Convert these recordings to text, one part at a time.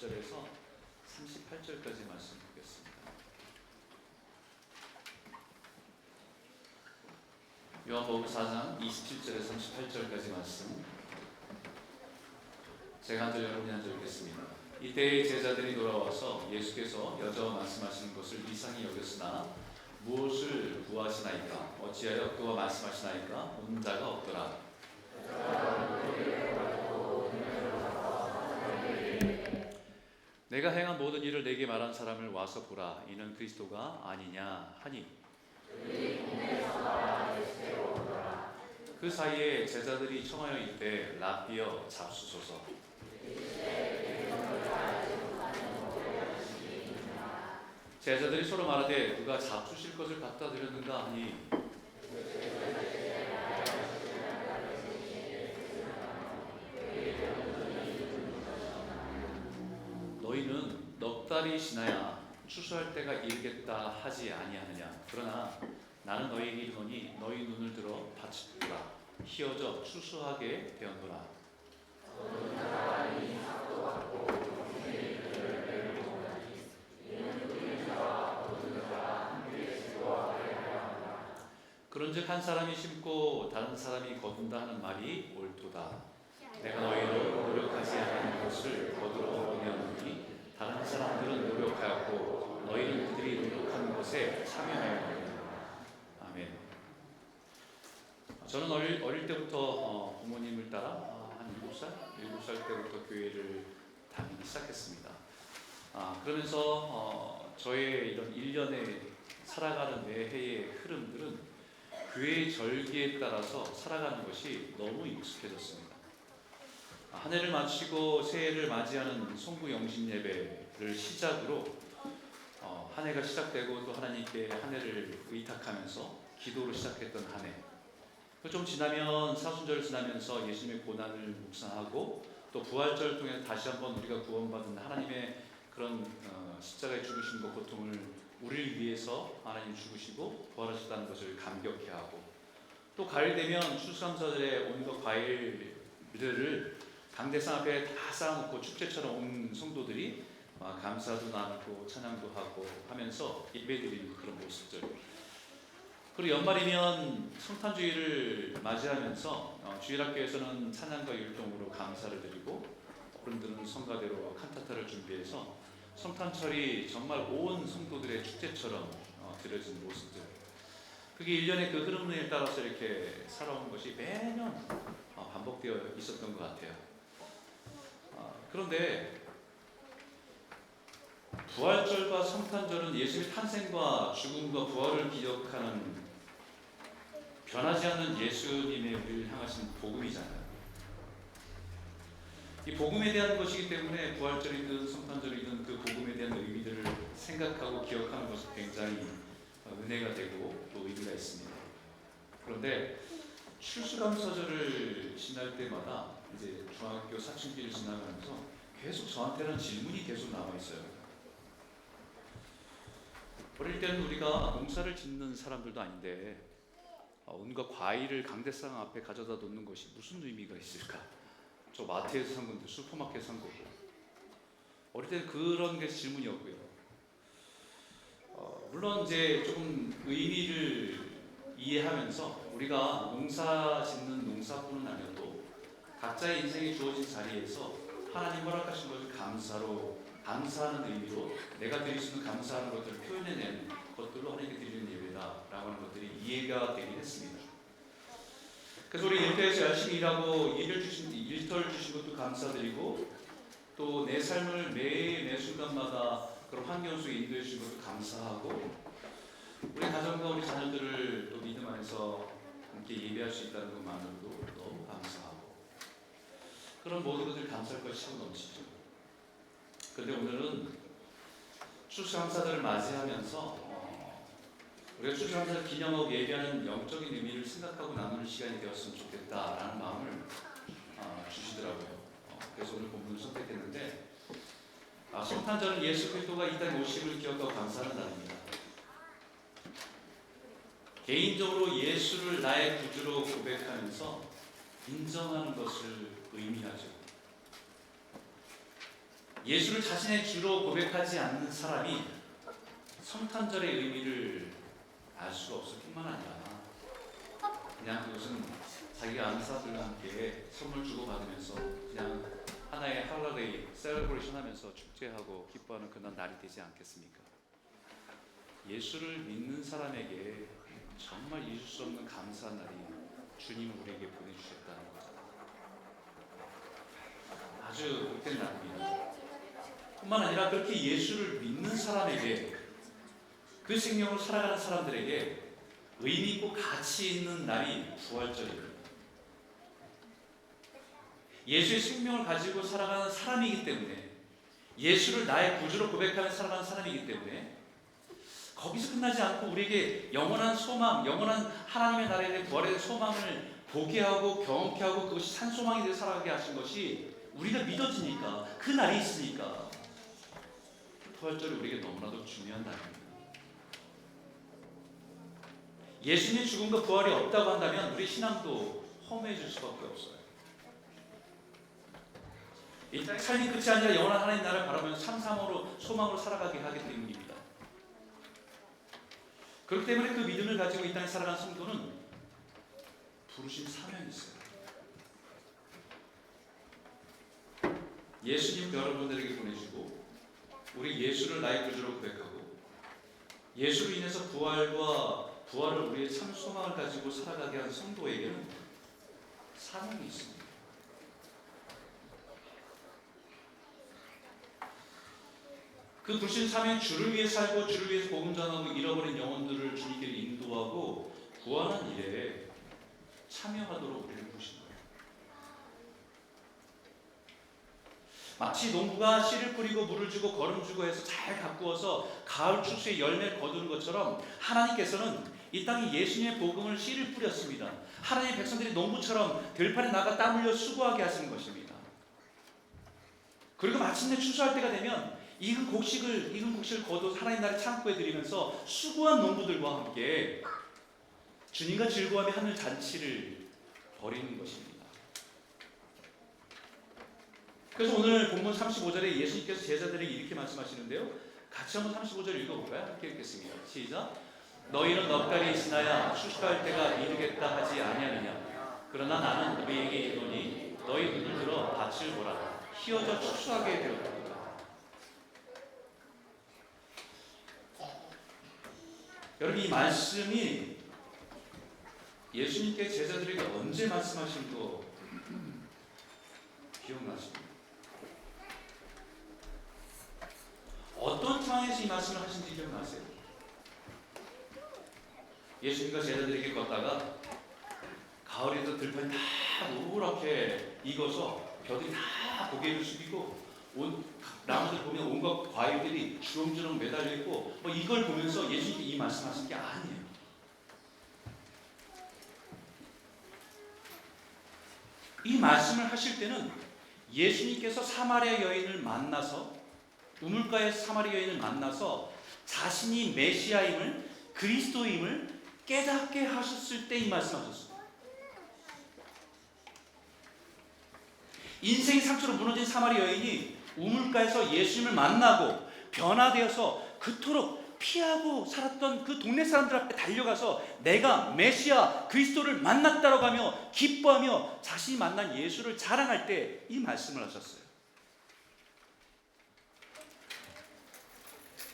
27절에서 38절까지 말씀 보겠습니다. 요한복음 4장 27절에서 38절까지 말씀 제가 한 절 여러분이 한 절 읽겠습니다. 이때 제자들이 돌아와서 예수께서 여자와 말씀하시는 것을 이상히 여겼으나 무엇을 구하시나이까? 어찌하여 그와 말씀하시나이까? 묻는 자가 없더라. 내가 행한 모든 일을 내게 말한 사람을 와서 보라. 이는 그리스도가 아니냐 하니 그 사이에 제자들이 청하여 이르되 랍비여 잡수소서. 제자들이 서로 말하되 누가 잡수실 것을 갖다 드렸는가 하니 너희는 넉 달이 지나야 추수할 때가 이르겠다 하지 아니하느냐. 그러나 나는 너희에게 이르노니 너희 눈을 들어 밭을 보라. 희어져 추수하게 되었노라. 그런즉 한 사람이 심고 다른 사람이 거둔다 하는 말이 옳도다. 내가 너희로 노력하지 않은 것을 거두러 원하노니 다른 사람들은 노력하였고 너희는 그들이 노력한 것에 참여하였느니라. 아멘. 저는 어릴 때부터 부모님을 따라 한 7살 때부터 교회를 다니기 시작했습니다. 그러면서 저의 이런 일련의 살아가는 매해의 흐름들은 교회의 절기에 따라서 살아가는 것이 너무 익숙해졌습니다. 한 해를 마치고 새해를 맞이하는 송구 영신 예배를 시작으로 한 해가 시작되고 또 하나님께 한 해를 의탁하면서 기도로 시작했던 한 해. 좀 지나면 사순절을 지나면서 예수님의 고난을 묵상하고 또 부활절을 통해 다시 한번 우리가 구원받은 하나님의 그런 십자가에 죽으신 것 고통을 우리를 위해서 하나님 죽으시고 부활하셨다는 것을 감격해 하고 또 가을 되면 추수감사절에 온갖 과일들을 강대상 앞에 다 쌓아놓고 축제처럼 온 성도들이 감사도 나누고 찬양도 하고 하면서 예배드리는 그런 모습들. 그리고 연말이면 성탄주의를 맞이하면서 주일학교에서는 찬양과 율동으로 감사를 드리고 어른들은 성가대로 칸타타를 준비해서 성탄철이 정말 온 성도들의 축제처럼 드려진 모습들. 그게 일련의 그 흐름에 따라서 이렇게 살아온 것이 매년 반복되어 있었던 것 같아요. 그런데 부활절과 성탄절은 예수의 탄생과 죽음과 부활을 기억하는 변하지 않는 예수님의 우리를 향하신 복음이잖아요. 이 복음에 대한 것이기 때문에 부활절이든 성탄절이든 그 복음에 대한 의미들을 생각하고 기억하는 것은 굉장히 은혜가 되고 또 의미가 있습니다. 그런데 추수감사절을 지날 때마다 이제 중학교 사춘기를 지나가면서 계속 저한테는 질문이 계속 남아 있어요. 어릴 때는 우리가 농사를 짓는 사람들도 아닌데 온갖 과일을 강대상 앞에 가져다 놓는 것이 무슨 의미가 있을까? 저 마트에서 산 건데 슈퍼마켓에서 산 거고. 어릴 때는 그런 게 질문이었고요. 물론 이제 조금 의미를 이해하면서 우리가 농사 짓는 농사꾼은 아니어도 각자의 인생에 주어진 자리에서 하나님 허락하신 것을 감사하는 의미로 내가 드릴 수 있는 감사하는 것들을 표현해내는 것들로 하나님께 드리는 예배다라고 하는 것들이 이해가 되긴 했습니다. 그래서 우리 일터에서 열심히 일하고 일터를 주신 것도 감사드리고 또 내 삶을 매 순간마다 그런 환경 속에 인도해 주신 것도 감사하고 우리 가정과 우리 자녀들을 또 믿음 안에서 함께 예배할 수 있다는 것만으로도 너무 감사하고 그런 모든 것들 감사할 것이 차고 넘치죠. 그런데 오늘은 추수감사절을 맞이하면서 우리가 추수감사절 기념하고 예배하는 영적인 의미를 생각하고 나누는 시간이 되었으면 좋겠다라는 마음을 주시더라고요. 그래서 오늘 본문을 선택했는데 성탄절은 예수 그리스도가 이 땅에 오심을 기억하고 감사하는 날입니다. 개인적으로 예수를 나의 구주로 고백하면서 인정하는 것을 의미하죠. 예수를 자신의 주로 고백하지 않는 사람이 성탄절의 의미를 알 수가 없을 뿐만 아니라 그냥 그것은 자기가 아는 사람들과 함께 선물 주고받으면서 그냥 하나의 할러데이 셀러브레이션 하면서 축제하고 기뻐하는 그런 날이 되지 않겠습니까? 예수를 믿는 사람에게 정말 잊을 수 없는 감사한 날이 주님이 우리에게 보내주셨다는 거죠. 아주 복된 날입니다. 뿐만 아니라 그렇게 예수를 믿는 사람에게, 그 생명으로 살아가는 사람들에게 의미 있고 가치 있는 날이 부활절입니다. 예수의 생명을 가지고 살아가는 사람이기 때문에, 예수를 나의 구주로 고백하며 살아가는 사람이기 때문에 거기서 끝나지 않고 우리에게 영원한 소망, 영원한 하나님의 나라에 대한 부활에 대한 소망을 보게 하고 경험케 하고 그것이 산소망이 되어 살아가게 하신 것이 우리가 믿어지니까, 그 날이 있으니까 부활절이 우리에게 너무나도 중요한 날입니다. 예수님의 죽음과 부활이 없다고 한다면 우리 신앙도 허무해질 수밖에 없어요. 이 삶이 끝이 아니라 영원한 하나님 나라를 바라보면서 참삼으로 소망으로 살아가게 하기 때문입니다. 그렇기 때문에 그 믿음을 가지고 이 땅에 살아가는 성도는 부르신 사명이 있어요. 예수님 여러분들에게 보내주고 우리 예수를 나의 구주로 고백하고 예수로 인해서 부활을 우리의 참 소망을 가지고 살아가게 한 성도에게는 사명이 있습니다. 그 부르신 사명은 주를 위해 살고 주를 위해서 복음 전하고 잃어버린 영혼들을 주님께 인도하고 구하는 일에 참여하도록 우리를 부르신 거예요. 마치 농부가 씨를 뿌리고 물을 주고 거름 주고 해서 잘 가꾸어서 가을 추수의 열매를 거두는 것처럼 하나님께서는 이 땅에 예수님의 복음을 씨를 뿌렸습니다. 하나님의 백성들이 농부처럼 들판에 나가 땀 흘려 수고하게 하시는 것입니다. 그리고 마침내 추수할 때가 되면 익은 곡식을 거둬 하나님 나라의 창고에 드리면서 수고한 농부들과 함께 주님과 즐거워하며 하늘 잔치를 벌이는 것입니다. 그래서 오늘 본문 35절에 예수님께서 제자들에게 이렇게 말씀하시는데요. 같이 한번 35절 읽어볼까요? 함께 읽겠습니다. 시작. 너희는 넉달이 지나야 추수할 때가 이르겠다 하지 아니하느냐. 그러나 나는 너희에게 이르노니 너희 눈을 들어 밭을 보라. 희어져 추수하게 되었다. 여러분, 이 말씀이 예수님께 제자들에게 언제 말씀하신 거 기억나십니까? 어떤 상황에서 이 말씀을 하신지 기억나세요? 예수님과 제자들에게 걷다가 가을에도 들판이 다 노랗게 익어서 벼들이 다 고개를 숙이고 나무들 보면 온갖 과일들이 주렁주렁 매달려 있고 이걸 보면서 예수님께 이 말씀하신 게 아니에요. 이 말씀을 하실 때는 예수님께서 사마리아 여인을 만나서 우물가의 사마리아 여인을 만나서 자신이 메시아임을 그리스도임을 깨닫게 하셨을 때 이 말씀하셨어요. 인생의 상처로 무너진 사마리아 여인이 우물가에서 예수님을 만나고 변화되어서 그토록 피하고 살았던 그 동네 사람들 앞에 달려가서 내가 메시아 그리스도를 만났다라고 하며 기뻐하며 자신이 만난 예수를 자랑할 때 이 말씀을 하셨어요.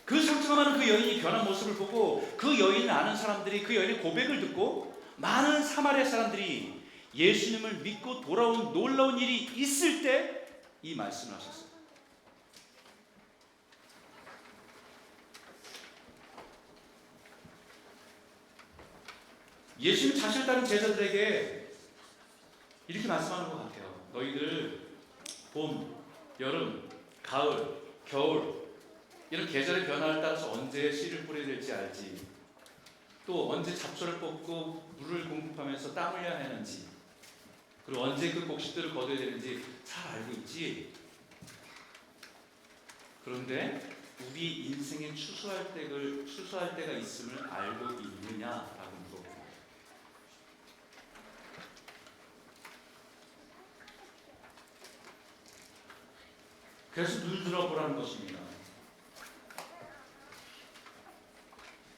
그 상처가 많은 그 여인이 변한 모습을 보고 그 여인을 아는 사람들이 그 여인의 고백을 듣고 많은 사마리아 사람들이 예수님을 믿고 돌아온 놀라운 일이 있을 때 이 말씀을 하셨어요. 예수님 자신을 따른 제자들에게 이렇게 말씀하는 것 같아요. 너희들 봄, 여름, 가을, 겨울 이런 계절의 변화를 따라서 언제 씨를 뿌려야 될지 알지. 또 언제 잡초를 뽑고 물을 공급하면서 땀 흘려야 하는지, 그리고 언제 그 곡식들을 거둬야 되는지 잘 알고 있지. 그런데 우리 인생에 추수할 때가 있음을 알고 있느냐라고 물어봅니다. 그래서 눈을 들어보라는 것입니다.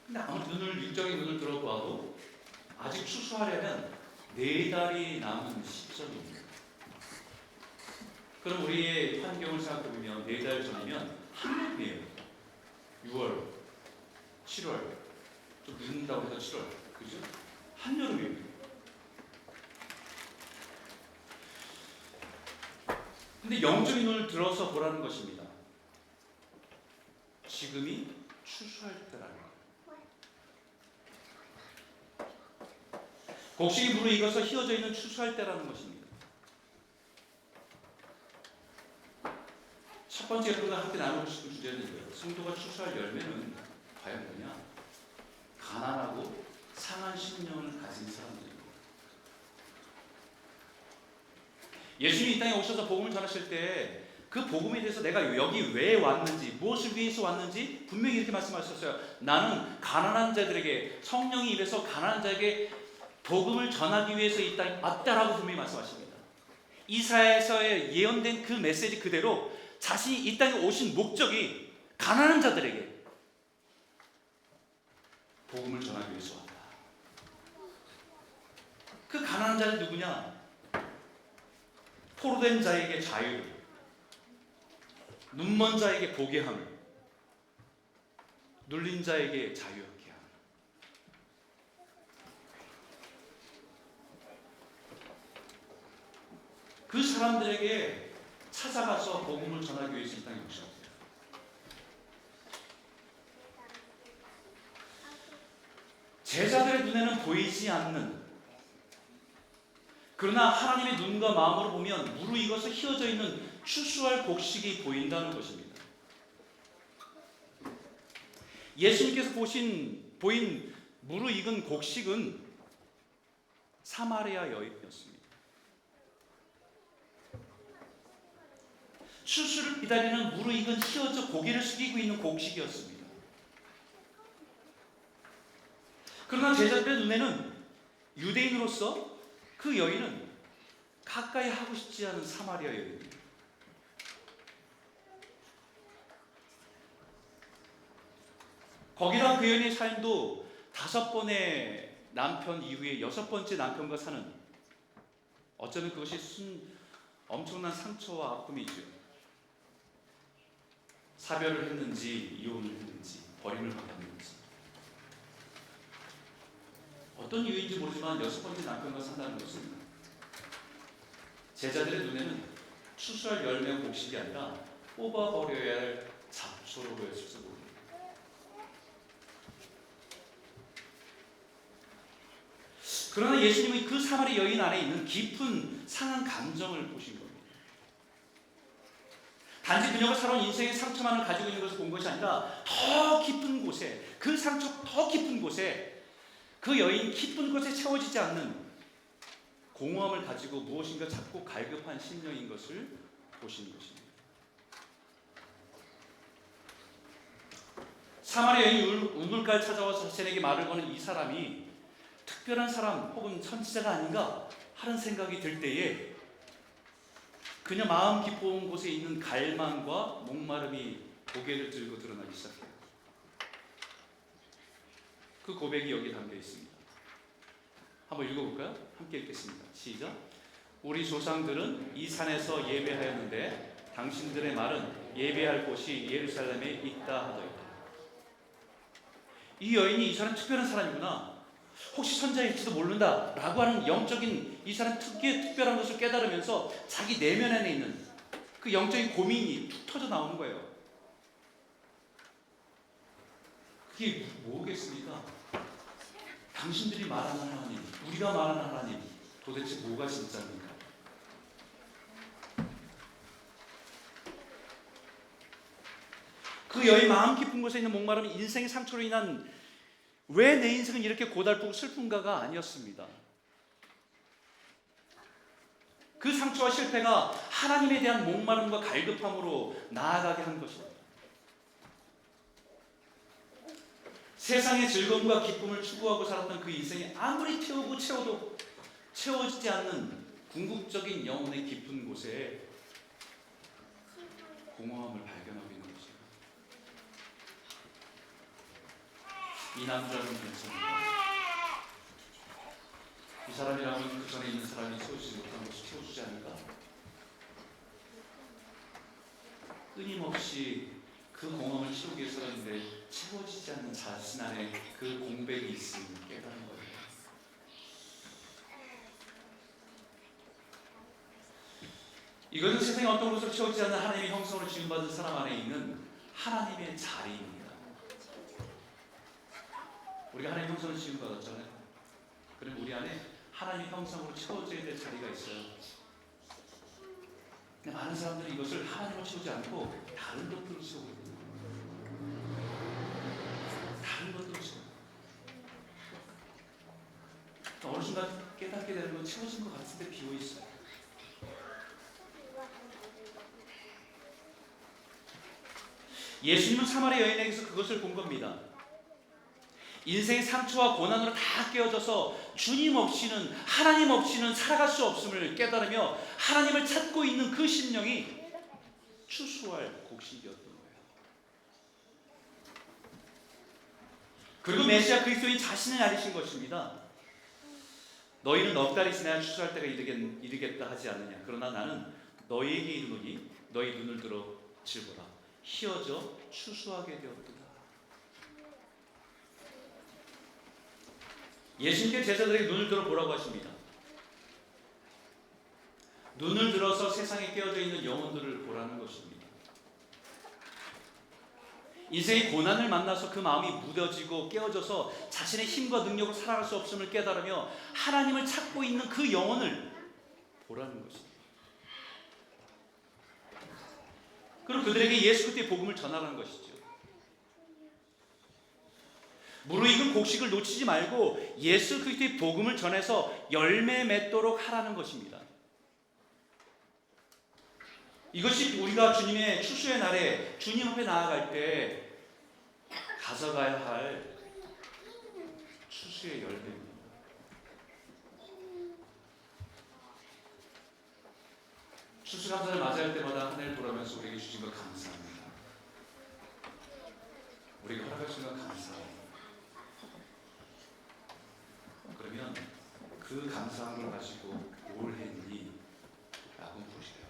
근데 아무리 육적인 눈을 들어봐도 아직 추수하려면 4달이 남은 시점입니다. 그럼 우리의 환경을 생각해보면 4달 전이면 한여름이에요. 6월, 7월, 좀 늦는다고 해서 7월, 그죠? 한여름이에요. 근데 영적인 눈을 들어서 보라는 것입니다. 지금이 추수할 때라는 거예요. 곡식이 물에 익어서 휘어져 있는 추수할 때라는 것입니다. 첫 번째 여러분과 함께 나누고 싶은 주제는 이거예요. 성도가 추수할 열매는 과연 뭐냐? 가난하고 상한 심령을 가진 사람들입니다. 예수님이 이 땅에 오셔서 복음을 전하실 때 그 복음에 대해서 내가 여기 왜 왔는지, 무엇을 위해서 왔는지 분명히 이렇게 말씀하셨어요. 나는 가난한 자들에게, 성령이 입에서 가난한 자에게 복음을 전하기 위해서 이 땅에 왔다라고 분명히 말씀하십니다. 이사야서에 예언된 그 메시지 그대로 자신이 이 땅에 오신 목적이 가난한 자들에게 복음을 전하기 위해서 왔다. 그 가난한 자는 누구냐? 포로된 자에게 자유를, 눈먼 자에게 보게 함을, 눌린 자에게 자유롭게 함을. 그 사람들에게 찾아가서 복음을 전하기 위해서 이 땅에 오셨어요. 제자들의 눈에는 보이지 않는, 그러나 하나님의 눈과 마음으로 보면 무르익어서 휘어져 있는 추수할 곡식이 보인다는 것입니다. 예수님께서 보인 무르익은 곡식은 사마리아 여인이었습니다. 추수를 기다리는 무르익은 휘어져 고개를 숙이고 있는 곡식이었습니다. 그러나 제자들의 눈에는 유대인으로서 그 여인은 가까이 하고 싶지 않은 사마리아 여인입니다. 거기다 그 여인의 삶도 5번의 남편 이후에 6번째 남편과 사는, 어쩌면 그것이 엄청난 상처와 아픔이죠. 사별을 했는지 이혼을 했는지 버림을 받았는지 어떤 이유인지 모르지만 6번째 남편과 산다는 것은 제자들의 눈에는 추수할 열매 곡식이 아니라 뽑아버려야 할 잡초로 보였을지 모릅니다. 그러나 예수님은 그 사마리 여인 안에 있는 깊은 상한 감정을 보신 겁니다. 단지 그녀가 살아온 인생의 상처만을 가지고 있는 것을 본 것이 아니라 더 깊은 곳에, 그 상처 더 깊은 곳에, 그 여인 깊은 곳에 채워지지 않는 공허함을 가지고 무엇인가 자꾸 갈급한 심령인 것을 보신 것입니다. 사마리아 여인이 우물가에 찾아와서 자신에게 말을 거는 이 사람이 특별한 사람 혹은 선지자가 아닌가 하는 생각이 들 때에 그녀 마음 깊은 곳에 있는 갈망과 목마름이 고개를 들고 드러나기 시작해요. 그 고백이 여기 담겨 있습니다. 한번 읽어볼까요? 함께 읽겠습니다. 시작. 우리 조상들은 이 산에서 예배하였는데 당신들의 말은 예배할 곳이 예루살렘에 있다 하더이다. 이 여인이 이 사람 특별한 사람이구나, 혹시 선자일지도 모른다 라고 하는 영적인 이 사람 특별한 것을 깨달으면서 자기 내면 안에 있는 그 영적인 고민이 툭 터져 나오는 거예요. 그게 뭐겠습니까? 당신들이 말하는 하나님, 우리가 말하는 하나님, 도대체 뭐가 진짜입니까? 그 여인 마음 깊은 곳에 있는 목마름이 인생의 상처로 인한, 왜 내 인생은 이렇게 고달프고 슬픈가가 아니었습니다. 그 상처와 실패가 하나님에 대한 목마름과 갈급함으로 나아가게 한 것입니다. 세상의 즐거움과 기쁨을 추구하고 살았던 그 인생이 아무리 채우고 채워도 채워지지 않는 궁극적인 영혼의 깊은 곳에 공허함을 발견하고 있는 거죠. 이 남자는 괜찮은가? 이 사람이라면 그 전에 있는 사람이 채워주지 못한 것을 채워주지 않을까? 끊임없이 그 공허함을 채우기 위해서는 채워지지 않는 자신 안에 그 공백이 있음을 깨달은 거예요. 이것은 세상의 어떤 것을 채우지 않는 하나님의 형성으로 지음받은 사람 안에 있는 하나님의 자리입니다. 우리가 하나님의 형성으로 지음받았잖아요. 그럼 우리 안에 하나님의 형성으로 채워져야 될 자리가 있어요. 근데 많은 사람들이 이것을 하나님으로 채우지 않고 다른 것들로 채우고 있는 거예요. 다른 것들로 채우고. 어느 순간 깨닫게 되는 건 채워진 것 같은데 비어있어요. 예수님은 사마리아 여인에게서 그것을 본 겁니다. 인생의 상처와 고난으로 다 깨어져서 주님 없이는, 하나님 없이는 살아갈 수 없음을 깨달으며 하나님을 찾고 있는 그 심령이 추수할 곡식이었던 거예요. 그리고 메시아 그리스도인 자신을 알리신 것입니다. 너희는 넉 달이 지나야 추수할 때가 이르겠다 하지 않느냐. 그러나 나는 너희에게 이르노니 너희 눈을 들어 질보라. 희어져 추수하게 되었도다. 예수님께서 제자들에게 눈을 들어 보라고 하십니다. 눈을 들어서 세상에 깨어져 있는 영혼들을 보라는 것입니다. 인생의 고난을 만나서 그 마음이 무뎌지고 깨어져서 자신의 힘과 능력으로 살아갈 수 없음을 깨달으며 하나님을 찾고 있는 그 영혼을 보라는 것입니다. 그럼 그들에게 예수 그리스도의 복음을 전하라는 것이죠. 무르익은 곡식을 놓치지 말고 예수 그리스도의 복음을 전해서 열매 맺도록 하라는 것입니다. 이것이 우리가 주님의 추수의 날에 주님 앞에 나아갈 때 가져가야 할 추수의 열매입니다. 추수감사를 맞이할 때마다 하늘을 돌아면서 우리에게 주신 것 감사합니다. 우리가 허락하신 것 감사합니다. 그러면 그 감사한 걸 가지고 뭘 했니? 라고 물으세요.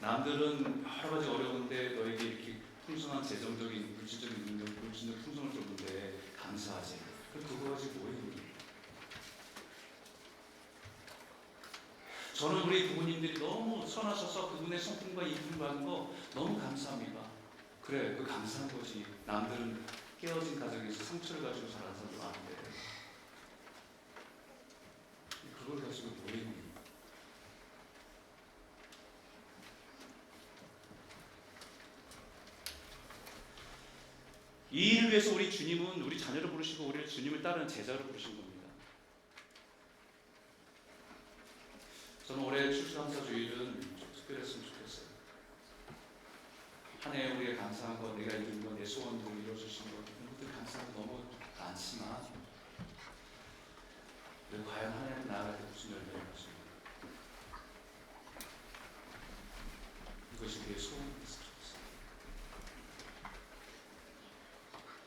남들은 여러 가지 어려운데 너에게 이렇게 풍성한 재정적인, 물질적인 능력, 물질적 풍성을 줬는데 감사하지. 그거 가지고 뭐 했니? 저는 우리 부모님들이 너무 선하셔서 그분의 성품과 이쁨 받는 거 너무 감사합니다. 그래, 그 감사한 거지. 남들은 깨어진 가정에서 상처를 가지고 자란 사람도 많은데 그걸 가지고 뭐 했니? 이 일을 위해서 우리 주님은 우리 자녀를 부르시고 우리를 주님을 따르는 제자로 부르신 겁니다. 저는 올해 추수감사 주일은 좀 특별했으면 좋겠어요. 한 해 우리가 감사한 것, 내가 이룬 것, 내 소원들을 이루어주신 것, 이런 것들 감사한 거 너무 많지만 과연 한 해는 나아갈 때 무슨 열매를 가지고 이것이 내 소원이 됐으면 좋겠어요.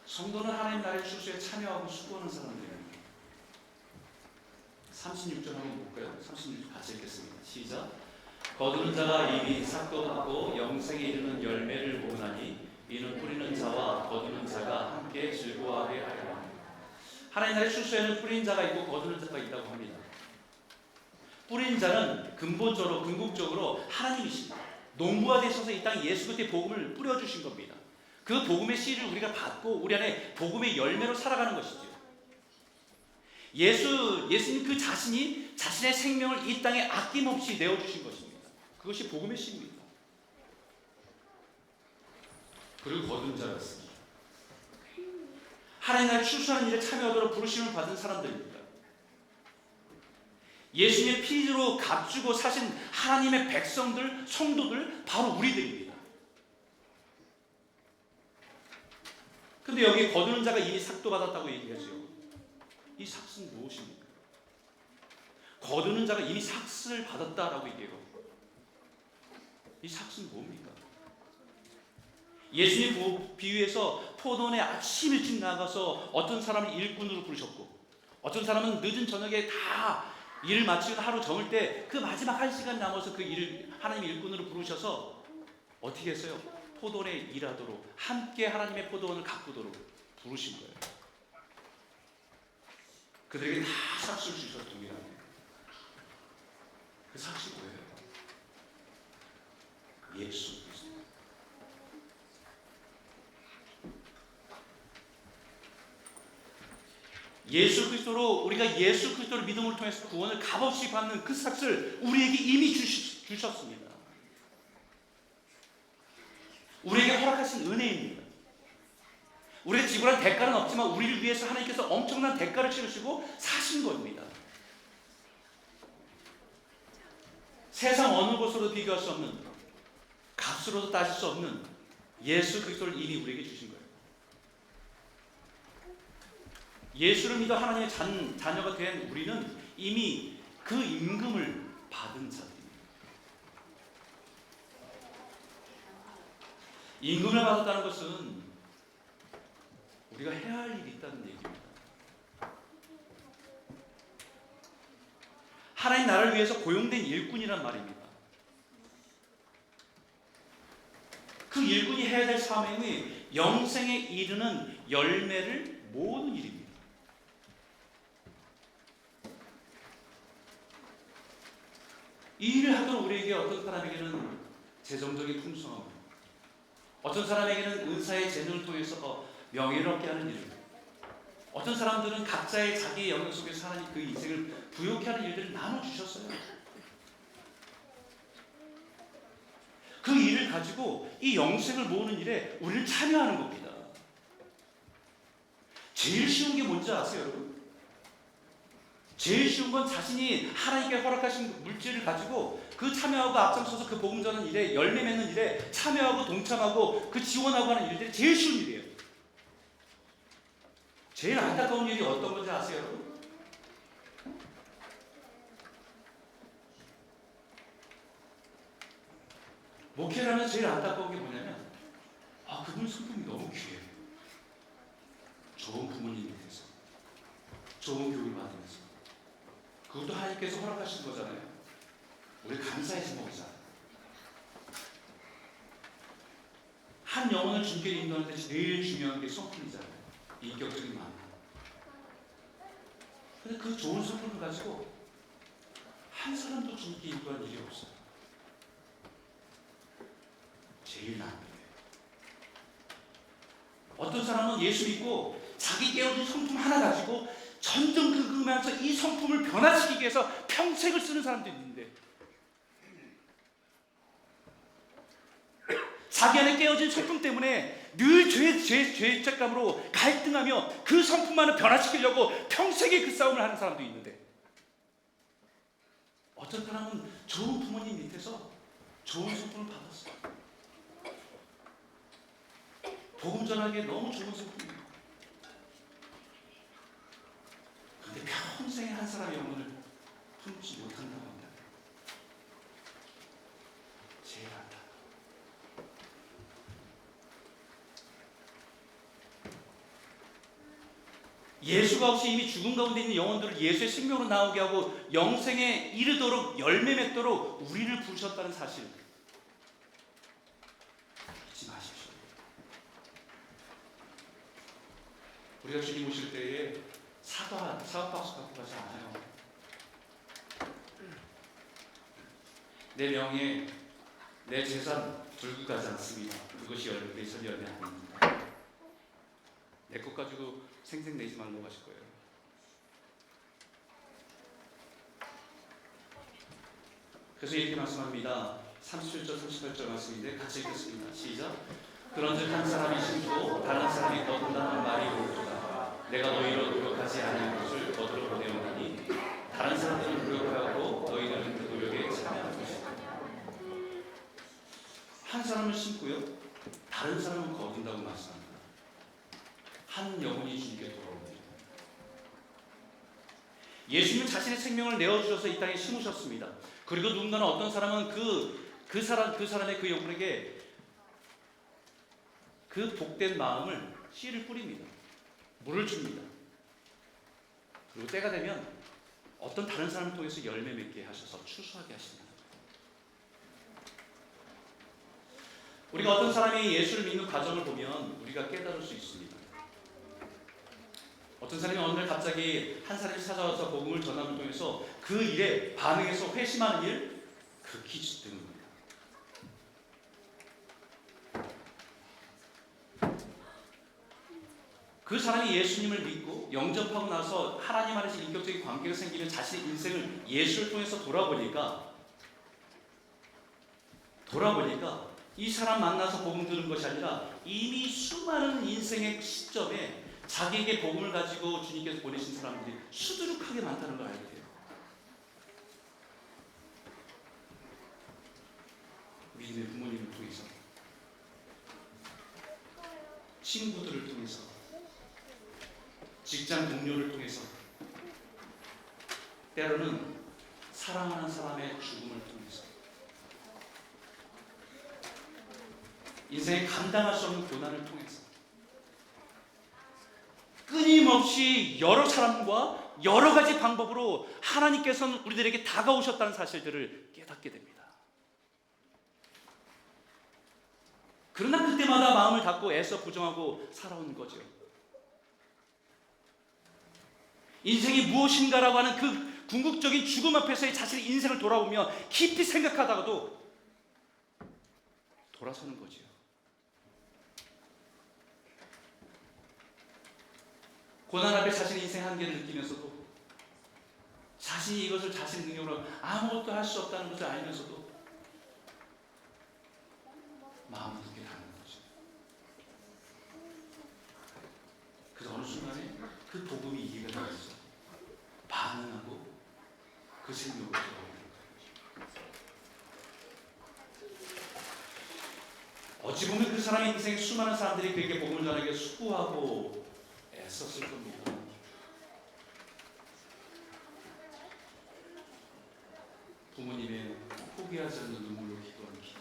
성도는 하나님 나라의 추수에 참여하고 수고하는 사람들입니다. 36절 한번 볼까요? 36절 같이 읽겠습니다. 시작. 거두는 자가 이미 삭도 받고 영생에 이르는 열매를 모으나니 이는 뿌리는 자와 거두는 자가 함께 즐거워하게 하리라. 하나님 나라의 추수에는 뿌리는 자가 있고 거두는 자가 있다고 합니다. 뿌리는 자는 근본적으로 궁극적으로 하나님이십니다. 농부가 되셔서 이 땅에 예수 그리스도의 복음을 뿌려주신 겁니다. 그 복음의 씨를 우리가 받고 우리 안에 복음의 열매로 살아가는 것이죠. 예수님 그 자신이 자신의 생명을 이 땅에 아낌없이 내어주신 것입니다. 그것이 복음의 씨입니다. 그리고 거둔 자였습니다. 하나님 나라를 추수하는 일에 참여하도록 부르심을 받은 사람들입니다. 예수님의 피로 값주고 사신 하나님의 백성들, 성도들, 바로 우리들입니다. 근데 여기 거두는 자가 이미 삭도 받았다고 얘기하죠. 이 삭은 무엇입니까? 거두는 자가 이미 삭슬을 받았다라고 얘기해요. 이 삭슬은 뭡니까? 예수님 비유에서 포도원에 아침 일찍 나가서 어떤 사람을 일꾼으로 부르셨고, 어떤 사람은 늦은 저녁에 다 일을 마치고 하루 저물 때 그 마지막 1시간 남아서 그 일을 하나님의 일꾼으로 부르셔서 어떻게 했어요? 포도원에 일하도록, 함께 하나님의 포도원을 가꾸도록 부르신 거예요. 그들에게 다 삭슬 주셔서 동일하게. 그 삭슬이 뭐예요? 예수 그리스도. 예수 그리스도로, 우리가 예수 그리스도를 믿음으로 통해서 구원을 값없이 받는 그 삭슬 우리에게 이미 주셨습니다. 우리에게 허락하신 은혜입니다. 우리가 지불한 대가는 없지만 우리를 위해서 하나님께서 엄청난 대가를 치르시고 사신 겁니다. 세상 어느 곳으로도 비교할 수 없는, 값으로도 따질 수 없는 예수 그리스도를 이미 우리에게 주신 거예요. 예수를 믿어 하나님의 자녀가 된 우리는 이미 그 임금을 받은 자들입니다. 임금을 받았다는 것은 우리가 해야 할 일이 있다는 얘기입니다. 하나님 나라를 위해서 고용된 일꾼이란 말입니다. 그 일꾼이 해야 될 사명이 영생에 이르는 열매를 모으는 일입니다. 이 일을 하도록 우리에게 어떤 사람에게는 재정적인 풍성함, 어떤 사람에게는 은사의 재능을 통해서 명예를 얻게 하는 일, 어떤 사람들은 각자의 자기의 영역 속에서 하나님 그 인생을 부욕케 하는 일들을 나눠주셨어요. 그 일을 가지고 이 영생을 모으는 일에 우리는 참여하는 겁니다. 제일 쉬운 게 뭔지 아세요, 여러분? 제일 쉬운 건 자신이 하나님께 허락하신 물질을 가지고 그 참여하고 앞장서서 그 복음 전하는 일에, 열매 맺는 일에 참여하고 동참하고 그 지원하고 하는 일들이 제일 쉬운 일이에요. 제일 안타까운 일이 어떤 건지 아세요, 여러분? 목회를 하면서 제일 안타까운 게 뭐냐면, 그분 성품이 너무 귀해요. 좋은 부모님 밑에서, 좋은 교육을 받으면서, 그것도 하나님께서 허락하신 거잖아요. 우리 감사해서 먹자. 한 영혼을 주님께 인도하는 데 제일 중요한 게 성품이잖아요. 인격적인 마음. 근데 그 좋은 성품을 가지고 한 사람도 주님께 인도한 일이 없어요. 제일 나은 거예요. 어떤 사람은 예수 믿고 자기 깨어진 성품 하나 가지고 전전긍긍하면서 이 성품을 변화시키기 위해서 평생을 쓰는 사람도 있는데, 자기 안에 깨어진 성품 때문에 늘 죄책감으로 갈등하며 그 성품만을 변화시키려고 평생에 그 싸움을 하는 사람도 있는데, 어떤 사람은 좋은 부모님 밑에서 좋은 성품을 받았어요. 복음 전하기에 너무 좋은 성품이에요. 근데 평생에 한 사람의 영혼을 품지 못한다고 합니다. 제일 안타. 예수가 없이 이미 죽음 가운데 있는 영혼들을 예수의 생명으로 나오게 하고 영생에 이르도록 열매 맺도록 우리를 부르셨다는 사실 잊지 마십시오. 우리가 주님 오실 때에 사과박수 갖고 가지 않아요. 내 명예, 내 재산 들고 가지 않습니다. 그것이 열매에서 열매 아닙니다. 내 것 가지고 생색내지 말고 가실 거예요. 그래서 이렇게 말씀합니다. 37절 38절 말씀인데 같이 읽겠습니다. 시작. 그런즉 한 사람이 심고 다른 사람이 거둔다는 말이 옳도다. 내가 너희로 노력하지 않은 것을 거두러 보내오니 다른 사람들은 노력하고 너희들은 그 노력에 참여할 것이다. 한 사람을 심고요, 다른 사람을 거둔다고 말씀합니다. 한 영혼이 주님께 돌아옵니다. 예수님은 자신의 생명을 내어주셔서 이 땅에 심으셨습니다. 그리고 누군가는 어떤 사람은 그 사람의 그 영혼에게 그 복된 마음을 씨를 뿌립니다. 물을 줍니다. 그리고 때가 되면 어떤 다른 사람을 통해서 열매 맺게 하셔서 추수하게 하십니다. 우리가 어떤 사람이 예수를 믿는 과정을 보면 우리가 깨달을 수 있습니다. 어떤 사람이 어느 날 갑자기 한 사람이 찾아와서 복음을 전함을 통해서 그 일에 반응해서 회심하는 일, 극히 드뭅니다. 그 사람이 예수님을 믿고 영접하고 나서 하나님 안에서 인격적인 관계가 생기면 자신의 인생을 예수를 통해서 돌아보니까 이 사람 만나서 복음 들은 것이 아니라 이미 수많은 인생의 시점에 자기에게 복음을 가지고 주님께서 보내신 사람들이 수두룩하게 많다는 걸 알게 돼요. 믿음의 부모님을 통해서, 친구들을 통해서, 직장 동료를 통해서, 때로는 사랑하는 사람의 죽음을 통해서, 인생에 감당할 수 없는 고난을 통해서 끊임없이 여러 사람과 여러 가지 방법으로 하나님께서는 우리들에게 다가오셨다는 사실들을 깨닫게 됩니다. 그러나 그때마다 마음을 닫고 애써 부정하고 살아온 거죠. 인생이 무엇인가라고 하는 그 궁극적인 죽음 앞에서의 자신의 인생을 돌아보며 깊이 생각하다가도 돌아서는 거지요. 고난 앞에 자신의 인생 한계를 느끼면서도 자신이 이것을 자신의 능력으로 아무것도 할 수 없다는 것을 알면서도 마음을 굳게 닫는 거죠. 그래서 어느 순간에 그 복음이 이해가 되면서 반응하고 그 생명으로 돌아오는 거예요. 어찌 보면 그 사람의 인생에 수많은 사람들이 그에게 복음을 전하기 수고하고 애썼을 겁니다. 부모님의 포기하지 않는 눈물로 기도하는 기도,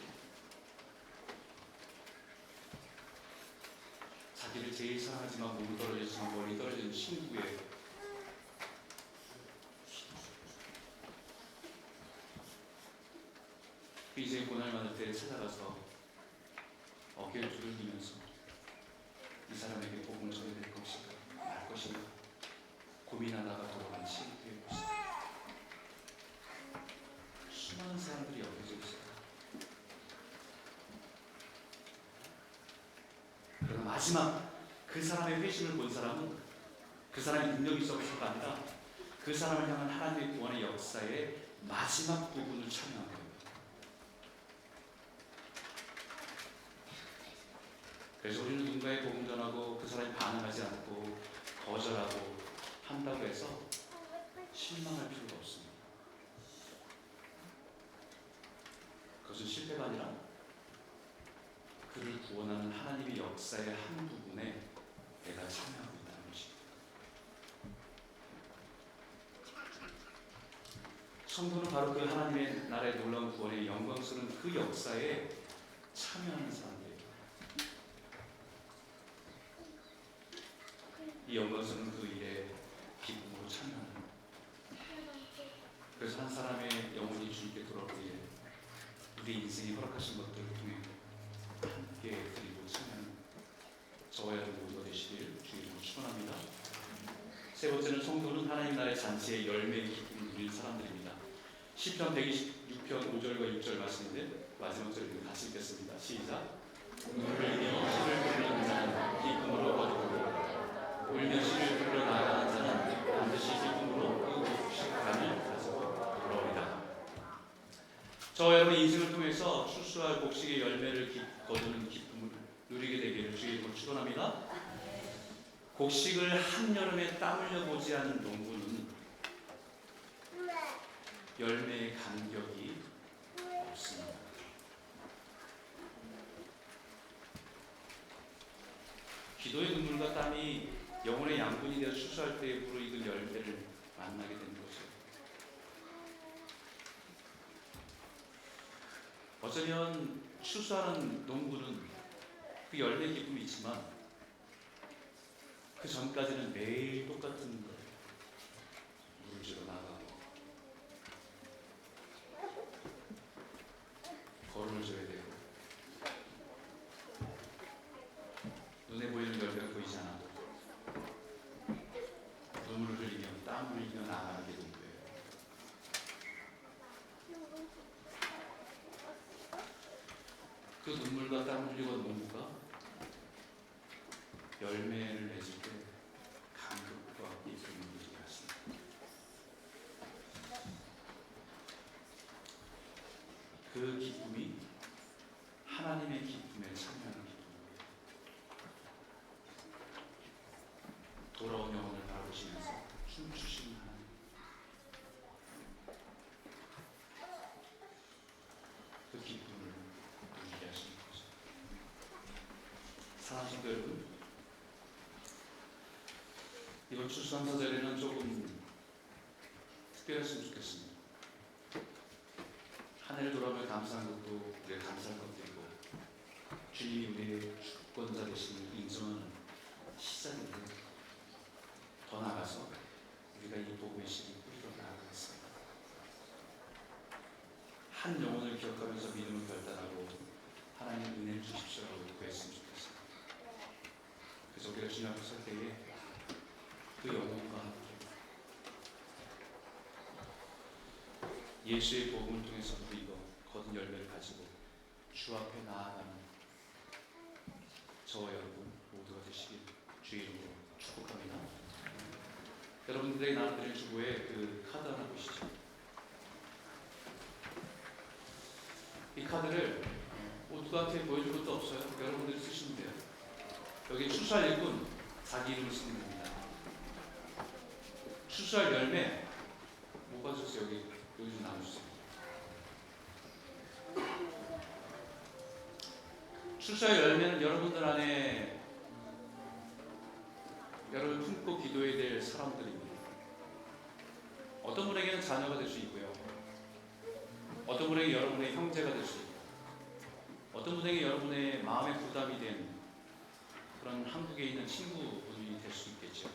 자기를 제일 사랑하지만 몸이 떨어지지만 머리 떨어지는 친구의 그 이제 고난을 받을 때 찾아가서 어깨를 두들기면서 이 사람에게 복음을 전해야 될 것인가 말 것인가 고민하다가 돌아간 친구의 모습, 수많은 사람들이 엮여져 있어요. 그러나 마지막 그 사람의 회심을 본 사람은 그 사람의 능력이 있어서가 아니라 그 사람을 향한 하나님의 구원의 역사의 마지막 부분을 참여한 거예요. 그래서 우리는 누군가의 복음 전하고 그 사람이 반응하지 않고 거절하고 한다고 해서 실망할 필요가 없습니다. 그것은 실패가 아니라 그를 구원하는 하나님의 역사의 한 부분에 내가 참여하고 있다는 것입니다. 성도는 바로 그 하나님의 나라의 놀라운 구원의 영광스러운 그 역사에 참여하는 사람들이에요. 이 영광스러운 그 일에 기쁨으로 참여하는. 그래서 한 사람의 영혼이 주님께 돌아오기에 우리 인생이 허락하신 것들을 통해 함께 드리고 참여하는 저와 여러분 모두가 되시길 주의 이름으로 축원합니다. 세 번째는 성도는 하나님 나라의 잔치의 열매의 기쁨을 누리는 사람들입니다. 시편 126편 5절과 6절 말씀인데 마지막 절을 같이 읽겠습니다. 시작. 울며 시를 부르는 자는 기쁨으로 거두고 울며 시를 부르러 나아가는 자는 반드시 기쁨으로 그 복식감을 가지고 돌아오리라. 저와 여러분의 인생을 통해서 출수할 복식의 열매를 거두는 기쁨을 누리게 되기를 주의 이름으로 축원합니다. 곡식을 한여름에 땀 흘려 보지 않은 농부는 열매의 감격이 없습니다. 기도의 눈물과 땀이 영혼의 양분이 되어 출수할 때에 무르익은 열매를 만나게 되는 거죠. 어쩌면 추수하는 농부는 그 열매 기쁨이 있지만 그 전까지는 매일 똑같은 거예요. 물을 주러 나가고 거름을 줘야 되고 눈에 보이는 열매가 보이지 않아도 눈물을 흘리며 땀을 흘리며 나아가게 된 거예요. 그 눈물과 땀을 흘리고 농부가 열매를 맺을 때 감격과 기쁨을 느끼게 하십니다. 그 기쁨이 하나님의 기쁨에 참여하는 기쁨입니다. 돌아온 영혼을 바라보시면서 춤추시는 하나님, 그 기쁨을 누리게 하시는 거죠. 사랑하는 여러분, 이번 추수감사절에는 조금 특별했으면 좋겠습니다. 한 해를 돌아보며 감사한 것도 우리가 감사할 것들이고 주님이 우리의 주권자 되심을 인정하는 시작인데 더 나아가서 우리가 이 복음의 씨를 뿌리러 나아가겠습니다. 한 영혼을 기억하면서 믿음을 결단하고 하나님 은혜를 주십시오라고 구했으면 좋겠습니다. 그래서 우리가 주님 앞에 설 때에 그 영혼과 함께 예수의 복음을 통해서 누리고 거둔 열매를 가지고 주 앞에 나아가는 저와 여러분 모두가 되시길 주의 이름으로 축복합니다. 여러분들에게 나눠드린 주보에 그 카드 하나 보시죠. 이 카드를 누구한테 보여줄 것도 없어요. 여러분들이 쓰시면 돼요. 여기 추수할 일꾼 자기 이름을 쓰면 됩니다. 추수할 열매 못 봐주세요. 여기 좀 나눠주세요. 추수할 열매는 여러분들 안에 여러분 품고 기도해야 될 사람들입니다. 어떤 분에게는 자녀가 될 수 있고요. 어떤 분에게 여러분의 형제가 될 수 있고, 어떤 분에게 여러분의 마음의 부담이 된 그런 한국에 있는 친구분이 될 수 있겠죠.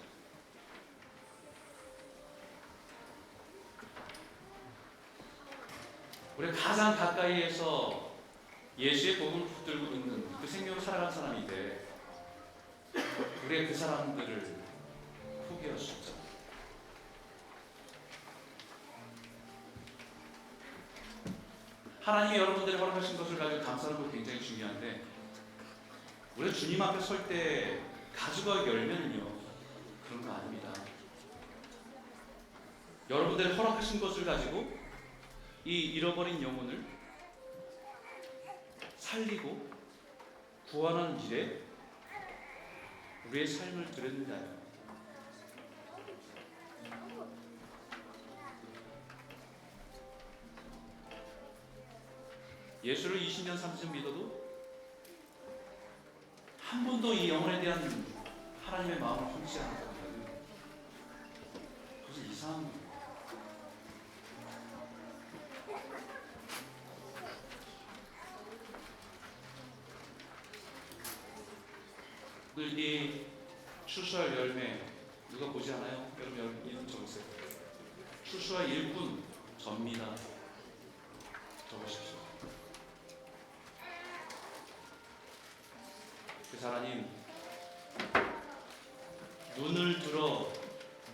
우리가 가장 가까이에서 예수의 복음을 붙들고 있는 그 생명을 살아가는 사람인데 우리가 그 사람들을 포기할 수 없죠. 하나님이 여러분들이 허락하신 것을 가지고 감사하는 것 굉장히 중요한데 우리가 주님 앞에 설 때 가져갈 열매는요 그런 거 아닙니다. 여러분들이 허락하신 것을 가지고 이 잃어버린 영혼을 살리고 구원하는 일에 우리의 삶을 드렸느냐요. 예수를 20년 30년 믿어도 한 번도 이 영혼에 대한 하나님의 마음을 품지 않았다면 그것은 이상한 거예요. 오늘 이 추수할 열매 누가 보지 않아요? 여러분 이름 적으세요. 추수할 일꾼 접니다. 적으십시오. 그래서 하나님 눈을 들어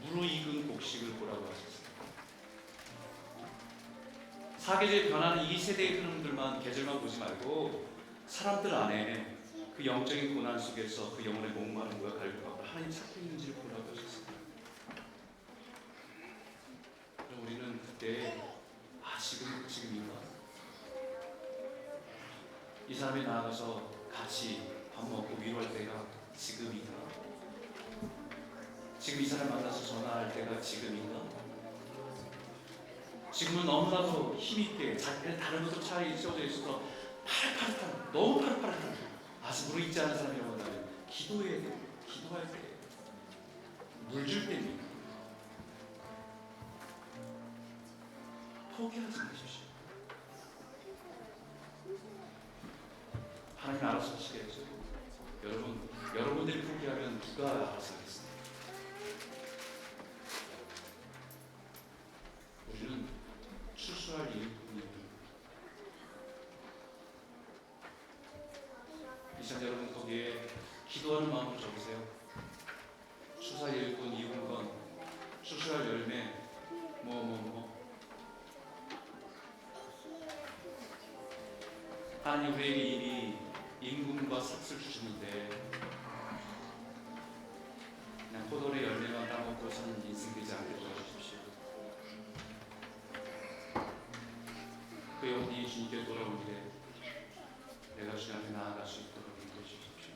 무르익은 곡식을 보라고 하셨습니다. 사계절 변하는 이 세대의 흐름들만 계절만 보지 말고 사람들 안에 그 영적인 고난 속에서 그 영혼의 목마름과 갈급함을 하나님 찾고 있는지를 보라고 하셨습니다. 그럼 우리는 그때 지금인가? 이 사람이 나아가서 같이 밥 먹고 위로할 때가 지금인가? 지금 이 사람 만나서 전화할 때가 지금인가? 지금은 너무나도 힘있게 자기는 다른 것도 차에 씌워져 있어서 파릇파릇한 너무 파릇파릇한 아직 무르익지 않은 사람이라고 한다면 기도해야 돼요. 기도할 때 물 줄 때입니다. 포기하지 마십시오. 하나님 알아서 하시겠죠. 여러분들이 포기하면 누가 알아서 하겠습니까? 우리는 추수할 일뿐입니다. 이 시간 여러분 거기에 기도하는 마음으로 적으세요. 추수할 일꾼, 이웃건, 추수할 열매, 하나님 우리에게 이미 임금과 삭슬 주시는데 그냥 포도의 열매만 따먹고 사는 인생 되지 않게 도와주십시오. 그 영혼이 주님께 돌아올 때 내가 주님 앞에 나아갈 수 있도록 인도해 주십시오.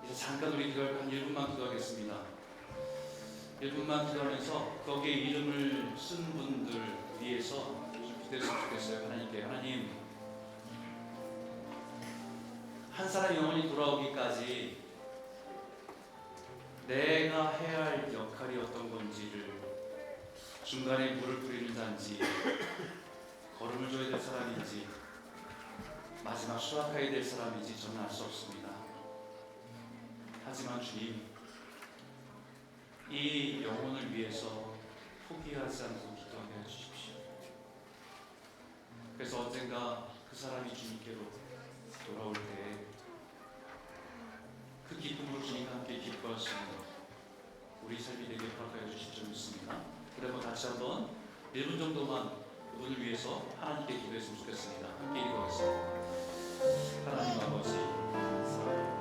이제 잠깐 우리 기도할 한 1분만 기도하겠습니다. 1분만 기도하면서 거기에 이름을 쓴 분들 위해서 좀 기도했으면 좋겠어요. 하나님께, 하나님 한 사람 영혼이 돌아오기까지 내가 해야 할 역할이 어떤 건지를, 중간에 물을 뿌리는 자인지, 걸음을 줘야 될 사람인지, 마지막 수락해야 될 사람인지 저는 알 수 없습니다. 하지만 주님, 이 영혼을 위해서 포기하지 않고 기도하게 해주십시오. 그래서 언젠가 그 사람이 주님께로 돌아올 때 그 기쁨으로 주님과 함께 기뻐할 수 있는 우리 삶이 되게 허락하여 주실 줄 믿습니다. 그러면 같이 한번 1분 정도만 그분을 위해서 하나님께 기도했으면 좋겠습니다. 함께 기도하겠습니다. 하나님 아버지 사랑합니다.